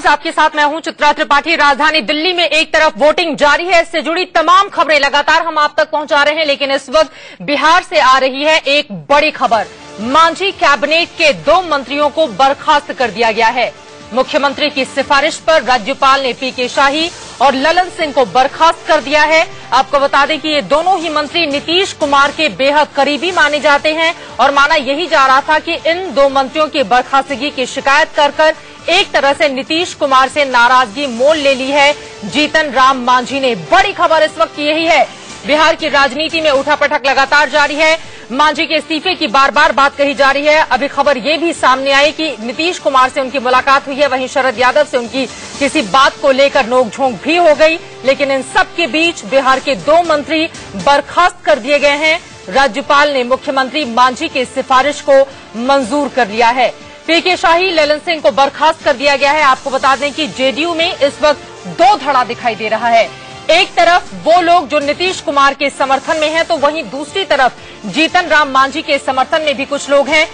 News आपके साथ मैं हूं चित्रा त्रिपाठी। राजधानी दिल्ली में एक तरफ वोटिंग जारी है, इससे जुड़ी तमाम खबरें लगातार हम आप तक पहुंचा रहे हैं, लेकिन इस वक्त बिहार से आ रही है एक बड़ी खबर। मांझी कैबिनेट के 2 मंत्रियों को बर्खास्त कर दिया गया है। मुख्यमंत्री की सिफारिश पर राज्यपाल ने पीके शाही और ललन सिंह को बर्खास्त कर दिया है। आपको बता दें कि ये दोनों ही मंत्री नीतीश कुमार के बेहद करीबी माने जाते हैं और माना यही जा रहा था कि इन 2 मंत्रियों की बर्खास्तगी की शिकायत कर एक तरह से नीतीश कुमार से नाराजगी मोल ले ली है जीतन राम मांझी ने। बड़ी खबर इस वक्त यही है, बिहार की राजनीति में उठापटक लगातार जारी है। मांझी के इस्तीफे की बार बार बात कही जा रही है। अभी खबर ये भी सामने आई कि नीतीश कुमार से उनकी मुलाकात हुई है, वहीं शरद यादव से उनकी किसी बात को लेकर नोकझोंक भी हो गई। लेकिन इन सब के बीच बिहार के 2 मंत्री बर्खास्त कर दिए गए हैं। राज्यपाल ने मुख्यमंत्री मांझी की सिफारिश को मंजूर कर लिया है। पीके शाही, ललन सिंह को बर्खास्त कर दिया गया है। आपको बता दें कि जेडीयू में इस वक्त 2 धड़ा दिखाई दे रहा है। एक तरफ वो लोग जो नीतीश कुमार के समर्थन में हैं, तो वहीं दूसरी तरफ जीतन राम मांझी के समर्थन में भी कुछ लोग हैं।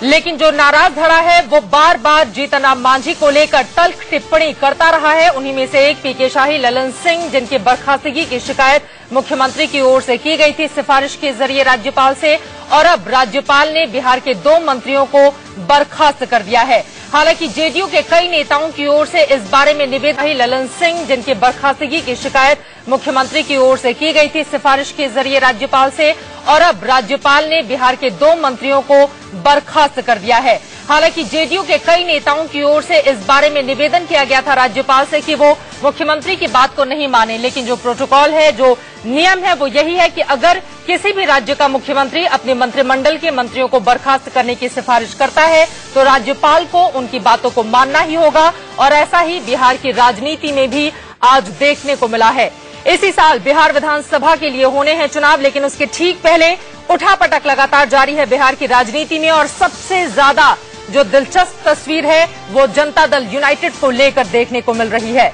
लेकिन जो नाराज धड़ा है वो बार बार जीतन राम मांझी को लेकर तल्ख टिप्पणी करता रहा है। उन्हीं में से एक पीके शाही, ललन सिंह, जिनकी बर्खास्तगी की शिकायत मुख्यमंत्री की ओर से की गई थी सिफारिश के जरिए राज्यपाल से, और अब राज्यपाल ने बिहार के 2 मंत्रियों को बर्खास्त कर दिया है। हालांकि जेडीयू के कई नेताओं की ओर से इस बारे में निवेदन, ललन सिंह जिनकी बर्खास्तगी की शिकायत मुख्यमंत्री की ओर से की गई थी सिफारिश के जरिए राज्यपाल से, और अब राज्यपाल ने बिहार के 2 मंत्रियों को बर्खास्त कर दिया है। हालांकि जेडीयू के कई नेताओं की ओर से इस बारे में निवेदन किया गया था राज्यपाल से कि वो मुख्यमंत्री की बात को नहीं माने, लेकिन जो प्रोटोकॉल है, जो नियम है, वो यही है कि अगर किसी भी राज्य का मुख्यमंत्री अपने मंत्रिमंडल के मंत्रियों को बर्खास्त करने की सिफारिश करता है तो राज्यपाल को उनकी बातों को मानना ही होगा। और ऐसा ही बिहार की राजनीति में भी आज देखने को मिला है। इसी साल बिहार विधानसभा के लिए होने हैं चुनाव, लेकिन उसके ठीक पहले उठापटक लगातार जारी है बिहार की राजनीति में। और सबसे ज्यादा जो दिलचस्प तस्वीर है वो जनता दल यूनाइटेड को लेकर देखने को मिल रही है।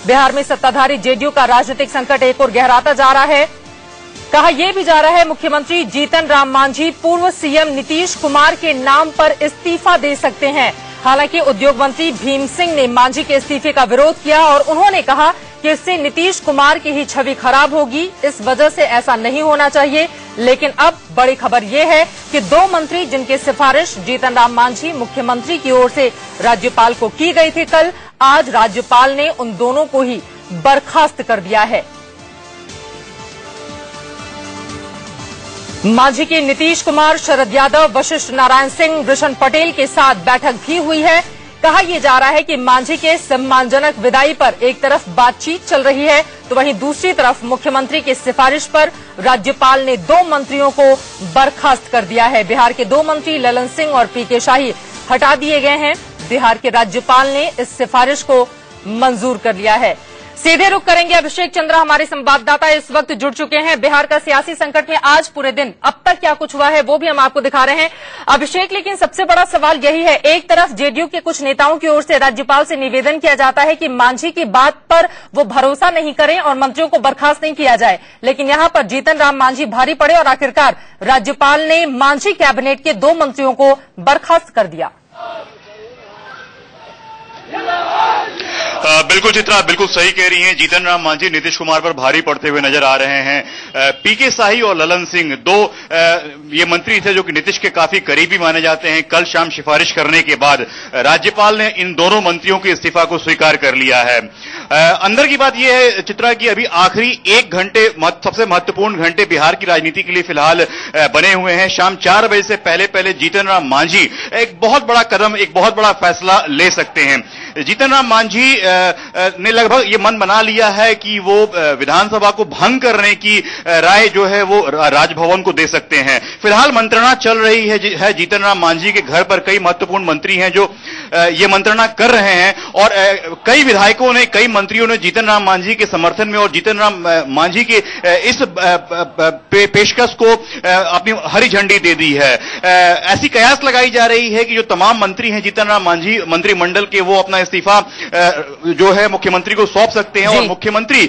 बिहार में सत्ताधारी जेडीयू का राजनीतिक संकट एक और गहराता जा रहा है। कहा यह भी जा रहा है मुख्यमंत्री जीतन राम मांझी पूर्व सीएम नीतीश कुमार के नाम पर इस्तीफा दे सकते हैं। हालांकि उद्योग मंत्री भीम सिंह ने मांझी के इस्तीफे का विरोध किया और उन्होंने कहा कि इससे नीतीश कुमार की ही छवि खराब होगी, इस वजह से ऐसा नहीं होना चाहिए। लेकिन अब बड़ी खबर यह है कि 2 मंत्री जिनकी सिफारिश जीतन राम मांझी मुख्यमंत्री की ओर से राज्यपाल को की गई थी कल, आज राज्यपाल ने उन दोनों को ही बर्खास्त कर दिया है। मांझी की नीतीश कुमार, शरद यादव, वशिष्ठ नारायण सिंह, वृषण पटेल के साथ बैठक भी हुई है। कहा यह जा रहा है कि मांझी के सम्मानजनक विदाई पर एक तरफ बातचीत चल रही है, तो वहीं दूसरी तरफ मुख्यमंत्री की सिफारिश पर राज्यपाल ने 2 मंत्रियों को बर्खास्त कर दिया है। बिहार के 2 मंत्री ललन सिंह और पीके शाही हटा दिए गए हैं। बिहार के राज्यपाल ने इस सिफारिश को मंजूर कर लिया है। सीधे रुख करेंगे, अभिषेक चंद्रा हमारे संवाददाता इस वक्त जुड़ चुके हैं। बिहार का सियासी संकट में आज पूरे दिन अब तक क्या कुछ हुआ है वो भी हम आपको दिखा रहे हैं अभिषेक। लेकिन सबसे बड़ा सवाल यही है, एक तरफ जेडीयू के कुछ नेताओं की ओर से राज्यपाल से निवेदन किया जाता है कि मांझी की बात पर वो भरोसा नहीं करें और मंत्रियों को बर्खास्त नहीं किया जाए, लेकिन यहां पर जीतन राम मांझी भारी पड़े और आखिरकार राज्यपाल ने मांझी कैबिनेट के 2 मंत्रियों को बर्खास्त कर दिया। बिल्कुल चित्रा, बिल्कुल सही कह रही हैं। जीतन राम मांझी नीतीश कुमार पर भारी पड़ते हुए नजर आ रहे हैं। पीके शाही और ललन सिंह 2 ये मंत्री थे जो कि नीतीश के काफी करीबी माने जाते हैं। कल शाम सिफारिश करने के बाद राज्यपाल ने इन दोनों मंत्रियों के इस्तीफा को स्वीकार कर लिया है। अंदर की बात यह है चित्रा की अभी आखिरी 1 घंटे सबसे महत्वपूर्ण घंटे बिहार की राजनीति के लिए फिलहाल बने हुए हैं। शाम 4 बजे से पहले जीतन राम मांझी एक बहुत बड़ा कदम, एक बहुत बड़ा फैसला ले सकते हैं। जीतन राम मांझी ने लगभग ये मन बना लिया है कि वो विधानसभा को भंग करने की राय जो है वो राजभवन को दे सकते हैं। फिलहाल मंत्रणा चल रही है जीतन राम मांझी के घर पर। कई महत्वपूर्ण मंत्री हैं जो ये मंत्रणा कर रहे हैं और कई विधायकों ने, कई मंत्रियों ने जीतन राम मांझी के समर्थन में और जीतन राम मांझी के इस पेशकश को अपनी हरी झंडी दे दी है। ऐसी कयास लगाई जा रही है कि जो तमाम मंत्री हैं जीतन राम मांझी मंत्रिमंडल के, वो अपना इस्तीफा जो है मुख्यमंत्री को सौंप सकते हैं और मुख्यमंत्री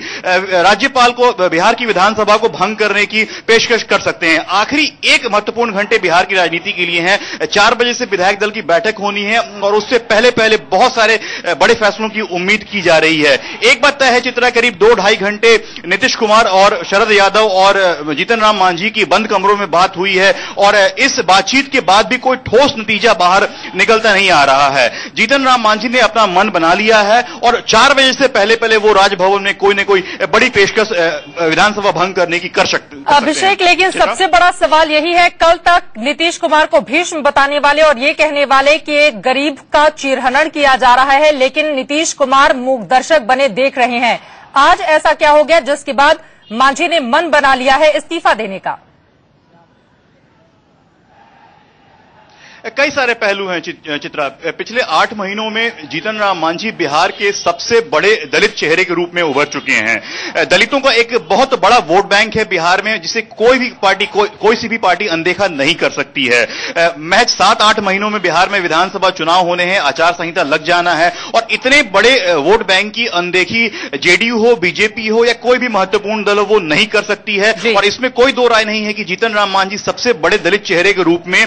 राज्यपाल को बिहार की विधानसभा को भंग करने की पेशकश कर सकते हैं। आखिरी एक महत्वपूर्ण घंटे बिहार की राजनीति के लिए हैं। 4 बजे से विधायक दल की बैठक होनी है और उससे पहले पहले बहुत सारे बड़े फैसलों की उम्मीद की जा रही है। एक बात तय है चित्रा, करीब 2-2.5 घंटे नीतीश कुमार और शरद यादव और जीतन राम मांझी की बंद कमरों में बात हुई है और इस बातचीत के बाद भी कोई ठोस नतीजा बाहर निकलता नहीं आ रहा है। जीतन राम मांझी ने अपना मन बना लिया है और 4 बजे से पहले पहले वो राजभवन में कोई न कोई बड़ी पेशकश विधानसभा भंग करने की कर सकते हैं। अभिषेक, लेकिन सबसे बड़ा सवाल यही है, कल तक नीतीश कुमार को भीष्म बताने वाले और ये कहने वाले कि एक गरीब का चीरहरण किया जा रहा है, लेकिन नीतीश कुमार मूक दर्शक बने देख रहे हैं। आज ऐसा क्या हो गया जिसके बाद मांझी ने मन बना लिया है इस्तीफा देने का? कई सारे पहलू हैं चित्रा। पिछले 8 महीनों में जीतन राम मांझी बिहार के सबसे बड़े दलित चेहरे के रूप में उभर चुके हैं। दलितों का एक बहुत बड़ा वोट बैंक है बिहार में, जिसे कोई भी पार्टी कोई सी भी पार्टी अनदेखा नहीं कर सकती है। महज 7-8 महीनों में बिहार में विधानसभा चुनाव होने हैं, आचार संहिता लग जाना है और इतने बड़े वोट बैंक की अनदेखी जेडीयू हो, बीजेपी हो या कोई भी महत्वपूर्ण दल हो वो नहीं कर सकती है। और इसमें कोई दो राय नहीं है कि जीतन राम मांझी सबसे बड़े दलित चेहरे के रूप में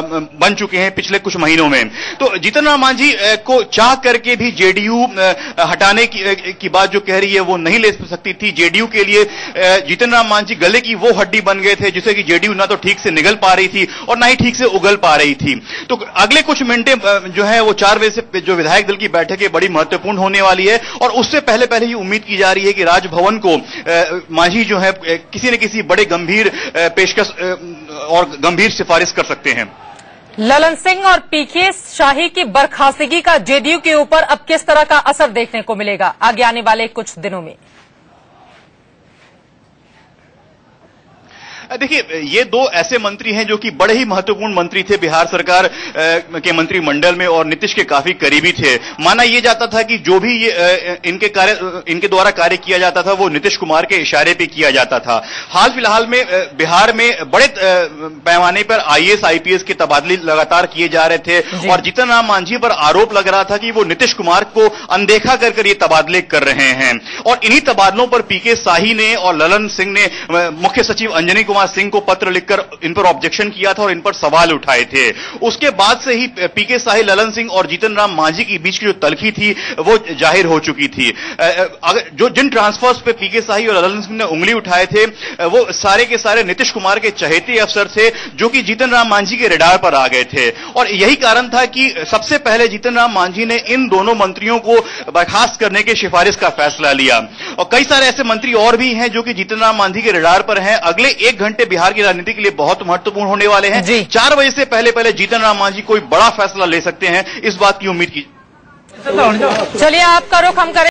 बन चुके हैं पिछले कुछ महीनों में। तो जीतन राम मांझी को चाह करके भी जेडीयू हटाने की बात जो कह रही है वो नहीं ले सकती थी। जेडीयू के लिए जीतन राम मांझी गले की वो हड्डी बन गए थे जिसे कि जेडीयू ना तो ठीक से निगल पा रही थी और ना ही ठीक से उगल पा रही थी। तो अगले कुछ मिनटें जो है वो 4 बजे से जो विधायक दल की बैठक है बड़ी महत्वपूर्ण होने वाली है और उससे पहले पहले ही उम्मीद की जा रही है कि राजभवन को मांझी जो है किसी न किसी बड़े गंभीर पेशकश और गंभीर सिफारिश कर सकते हैं। ललन सिंह और पीके शाही की बर्खास्तगी का जेडीयू के ऊपर अब किस तरह का असर देखने को मिलेगा आगे आने वाले कुछ दिनों में? देखिए, ये 2 ऐसे मंत्री हैं जो कि बड़े ही महत्वपूर्ण मंत्री थे बिहार सरकार के मंत्रिमंडल में और नीतीश के काफी करीबी थे। माना यह जाता था कि जो भी इनके द्वारा कार्य किया जाता था वो नीतीश कुमार के इशारे पे किया जाता था। हाल फिलहाल में बिहार में बड़े पैमाने पर आईएएस आईपीएस के तबादले लगातार किए जा रहे थे और जीतन राम मांझी पर आरोप लग रहा था कि वो नीतीश कुमार को अनदेखा कर ये तबादले कर रहे हैं और इन्हीं तबादलों पर पीके शाही ने और ललन सिंह ने मुख्य सचिव अंजनी कुमार सिंह को पत्र लिखकर इन पर ऑब्जेक्शन किया था और इन पर सवाल उठाए थे। उसके बाद से ही पीके शाही, ललन सिंह और जीतन राम मांझी के बीच की जो तलखी थी वो जाहिर हो चुकी थी। जिन ट्रांसफर्स पे पीके शाही और ललन सिंह ने उंगली उठाए थे वो सारे के सारे नीतीश कुमार के चहेते अफसर थे जो कि जीतन राम मांझी के रडार पर आ गए थे और यही कारण था कि सबसे पहले जीतन राम मांझी ने इन दोनों मंत्रियों को बर्खास्त करने की सिफारिश का फैसला लिया। और कई सारे ऐसे मंत्री और भी हैं जो कि जीतन राम मांझी के रडार पर हैं। अगले 1 घंटे बिहार की राजनीति के लिए बहुत महत्वपूर्ण होने वाले हैं। 4 बजे से पहले पहले जीतन राम मांझी कोई बड़ा फैसला ले सकते हैं, इस बात की उम्मीद की। चलिए आपका रुख हम करें।